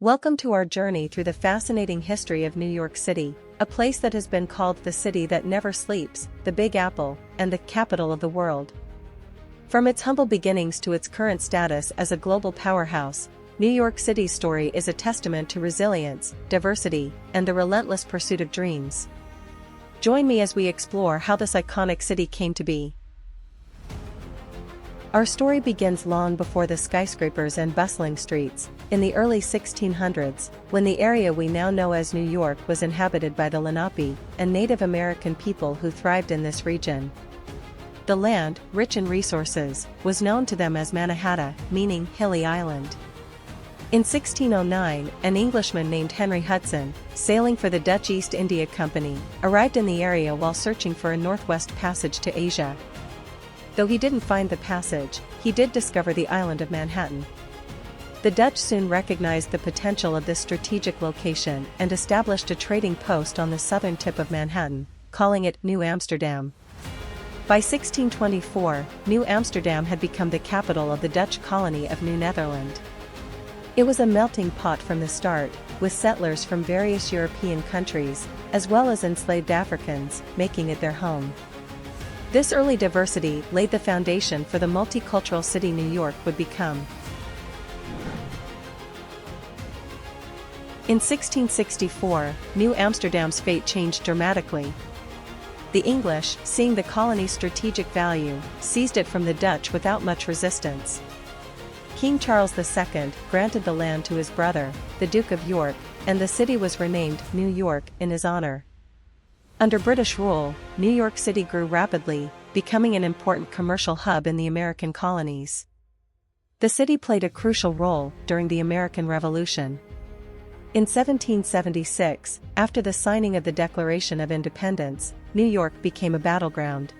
Welcome to our journey through the fascinating history of New York City, a place that has been called the city that never sleeps, the Big Apple, and the capital of the world. From its humble beginnings to its current status as a global powerhouse, New York City's story is a testament to resilience, diversity, and the relentless pursuit of dreams. Join me as we explore how this iconic city came to be. Our story begins long before the skyscrapers and bustling streets, in the early 1600s, when the area we now know as New York was inhabited by the Lenape, a Native American people who thrived in this region. The land, rich in resources, was known to them as Mannahatta, meaning hilly island. In 1609, an Englishman named Henry Hudson, sailing for the Dutch East India Company, arrived in the area while searching for a northwest passage to Asia. Though he didn't find the passage, he did discover the island of Manhattan. The Dutch soon recognized the potential of this strategic location and established a trading post on the southern tip of Manhattan, calling it New Amsterdam. By 1624, New Amsterdam had become the capital of the Dutch colony of New Netherland. It was a melting pot from the start, with settlers from various European countries, as well as enslaved Africans, making it their home. This early diversity laid the foundation for the multicultural city New York would become. In 1664, New Amsterdam's fate changed dramatically. The English, seeing the colony's strategic value, seized it from the Dutch without much resistance. King Charles II granted the land to his brother, the Duke of York, and the city was renamed New York in his honor. Under British rule, New York City grew rapidly, becoming an important commercial hub in the American colonies. The city played a crucial role during the American Revolution. In 1776, after the signing of the Declaration of Independence, New York became a battleground.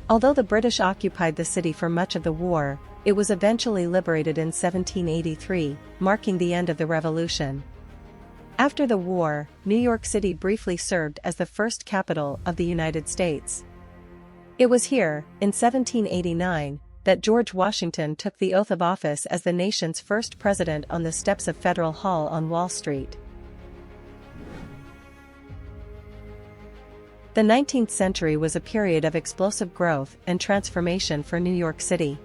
Although the British occupied the city for much of the war, it was eventually liberated in 1783, marking the end of the Revolution. After the war, New York City briefly served as the first capital of the United States. It was here, in 1789, that George Washington took the oath of office as the nation's first president on the steps of Federal Hall on Wall Street. The 19th century was a period of explosive growth and transformation for New York City.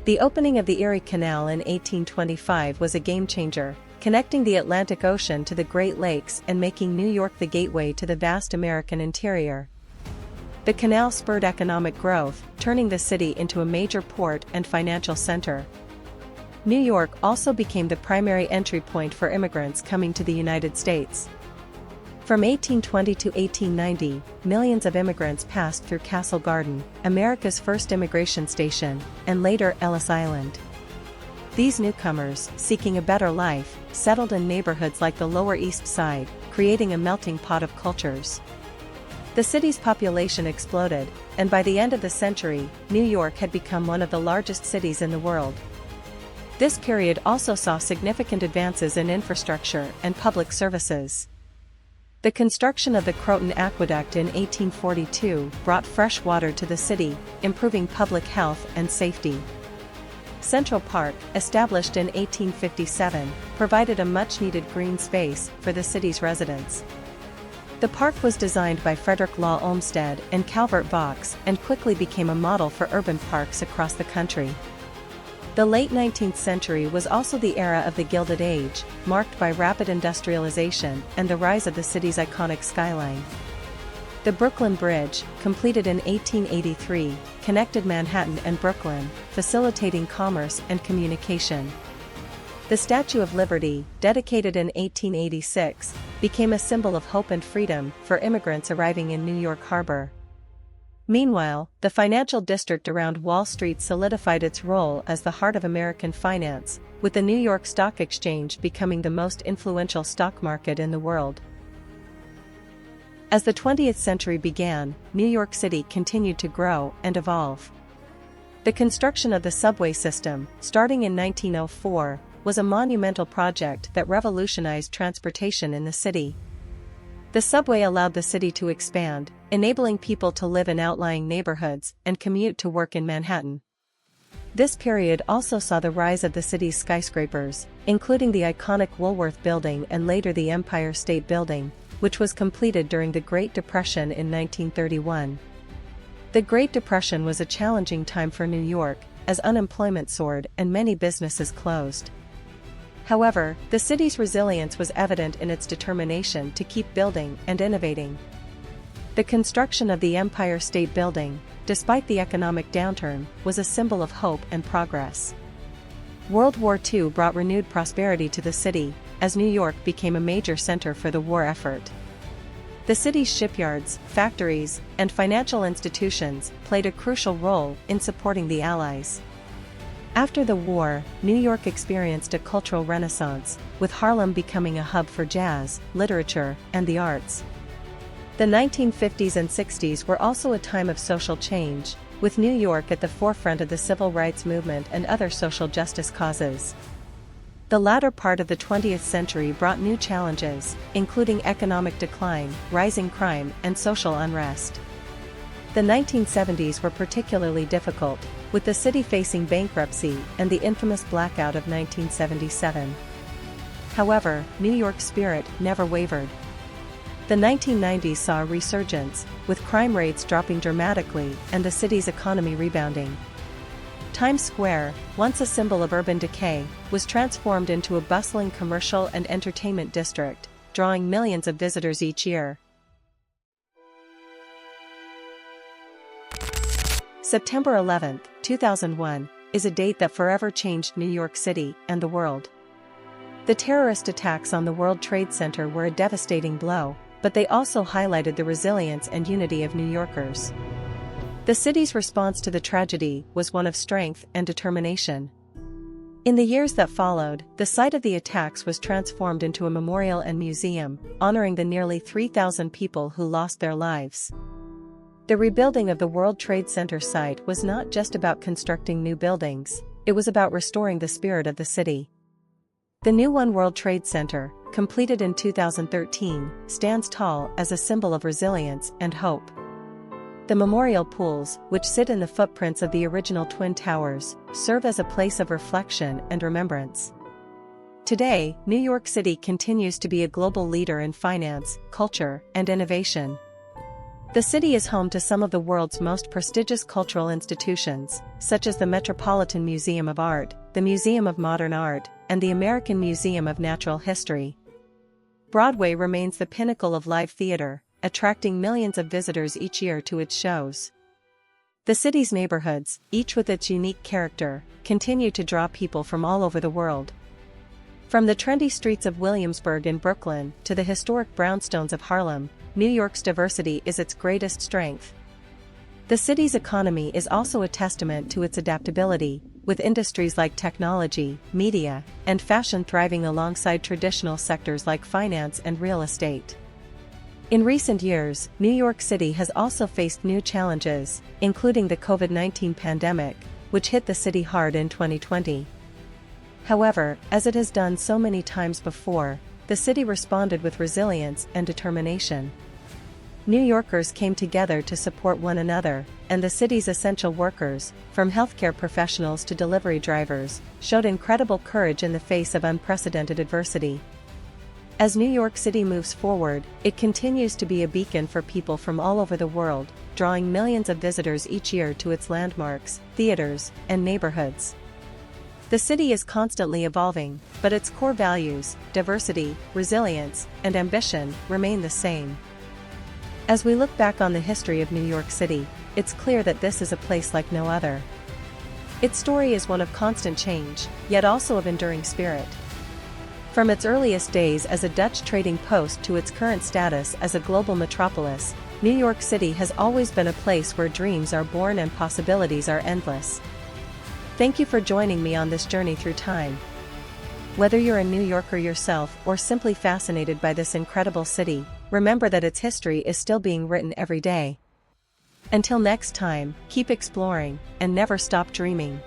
The opening of the Erie Canal in 1825 was a game-changer, connecting the Atlantic Ocean to the Great Lakes and making New York the gateway to the vast American interior. The canal spurred economic growth, turning the city into a major port and financial center. New York also became the primary entry point for immigrants coming to the United States. From 1820 to 1890, millions of immigrants passed through Castle Garden, America's first immigration station, and later Ellis Island. These newcomers, seeking a better life, settled in neighborhoods like the Lower East Side, creating a melting pot of cultures. The city's population exploded, and by the end of the century, New York had become one of the largest cities in the world. This period also saw significant advances in infrastructure and public services. The construction of the Croton Aqueduct in 1842 brought fresh water to the city, improving public health and safety. Central Park, established in 1857, provided a much-needed green space for the city's residents. The park was designed by Frederick Law Olmsted and Calvert Vaux and quickly became a model for urban parks across the country. The late 19th century was also the era of the Gilded Age, marked by rapid industrialization and the rise of the city's iconic skyline. The Brooklyn Bridge, completed in 1883, connected Manhattan and Brooklyn, facilitating commerce and communication. The Statue of Liberty, dedicated in 1886, became a symbol of hope and freedom for immigrants arriving in New York Harbor. Meanwhile, the financial district around Wall Street solidified its role as the heart of American finance, with the New York Stock Exchange becoming the most influential stock market in the world. As the 20th century began, New York City continued to grow and evolve. The construction of the subway system, starting in 1904, was a monumental project that revolutionized transportation in the city. The subway allowed the city to expand, enabling people to live in outlying neighborhoods and commute to work in Manhattan. This period also saw the rise of the city's skyscrapers, including the iconic Woolworth Building and later the Empire State Building, which was completed during the Great Depression in 1931. The Great Depression was a challenging time for New York, as unemployment soared and many businesses closed. However, the city's resilience was evident in its determination to keep building and innovating. The construction of the Empire State Building, despite the economic downturn, was a symbol of hope and progress. World War II brought renewed prosperity to the city, as New York became a major center for the war effort. The city's shipyards, factories, and financial institutions played a crucial role in supporting the Allies. After the war, New York experienced a cultural renaissance, with Harlem becoming a hub for jazz, literature, and the arts. The 1950s and 60s were also a time of social change, with New York at the forefront of the civil rights movement and other social justice causes. The latter part of the 20th century brought new challenges, including economic decline, rising crime, and social unrest. The 1970s were particularly difficult, with the city facing bankruptcy and the infamous blackout of 1977. However, New York's spirit never wavered. The 1990s saw a resurgence, with crime rates dropping dramatically and the city's economy rebounding. Times Square, once a symbol of urban decay, was transformed into a bustling commercial and entertainment district, drawing millions of visitors each year. September 11, 2001, is a date that forever changed New York City and the world. The terrorist attacks on the World Trade Center were a devastating blow, but they also highlighted the resilience and unity of New Yorkers. The city's response to the tragedy was one of strength and determination. In the years that followed, the site of the attacks was transformed into a memorial and museum, honoring the nearly 3,000 people who lost their lives. The rebuilding of the World Trade Center site was not just about constructing new buildings, it was about restoring the spirit of the city. The new One World Trade Center, completed in 2013, stands tall as a symbol of resilience and hope. The memorial pools, which sit in the footprints of the original Twin Towers, serve as a place of reflection and remembrance. Today, New York City continues to be a global leader in finance, culture, and innovation. The city is home to some of the world's most prestigious cultural institutions, such as the Metropolitan Museum of Art, the Museum of Modern Art, and the American Museum of Natural History. Broadway remains the pinnacle of live theater, attracting millions of visitors each year to its shows. The city's neighborhoods, each with its unique character, continue to draw people from all over the world. From the trendy streets of Williamsburg in Brooklyn to the historic brownstones of Harlem, New York's diversity is its greatest strength. The city's economy is also a testament to its adaptability, with industries like technology, media, and fashion thriving alongside traditional sectors like finance and real estate. In recent years, New York City has also faced new challenges, including the COVID-19 pandemic, which hit the city hard in 2020. However, as it has done so many times before, the city responded with resilience and determination. New Yorkers came together to support one another, and the city's essential workers, from healthcare professionals to delivery drivers, showed incredible courage in the face of unprecedented adversity. As New York City moves forward, it continues to be a beacon for people from all over the world, drawing millions of visitors each year to its landmarks, theaters, and neighborhoods. The city is constantly evolving, but its core values, diversity, resilience, and ambition, remain the same. As we look back on the history of New York City, it's clear that this is a place like no other. Its story is one of constant change, yet also of enduring spirit. From its earliest days as a Dutch trading post to its current status as a global metropolis, New York City has always been a place where dreams are born and possibilities are endless. Thank you for joining me on this journey through time. Whether you're a New Yorker yourself or simply fascinated by this incredible city, remember that its history is still being written every day. Until next time, keep exploring, and never stop dreaming.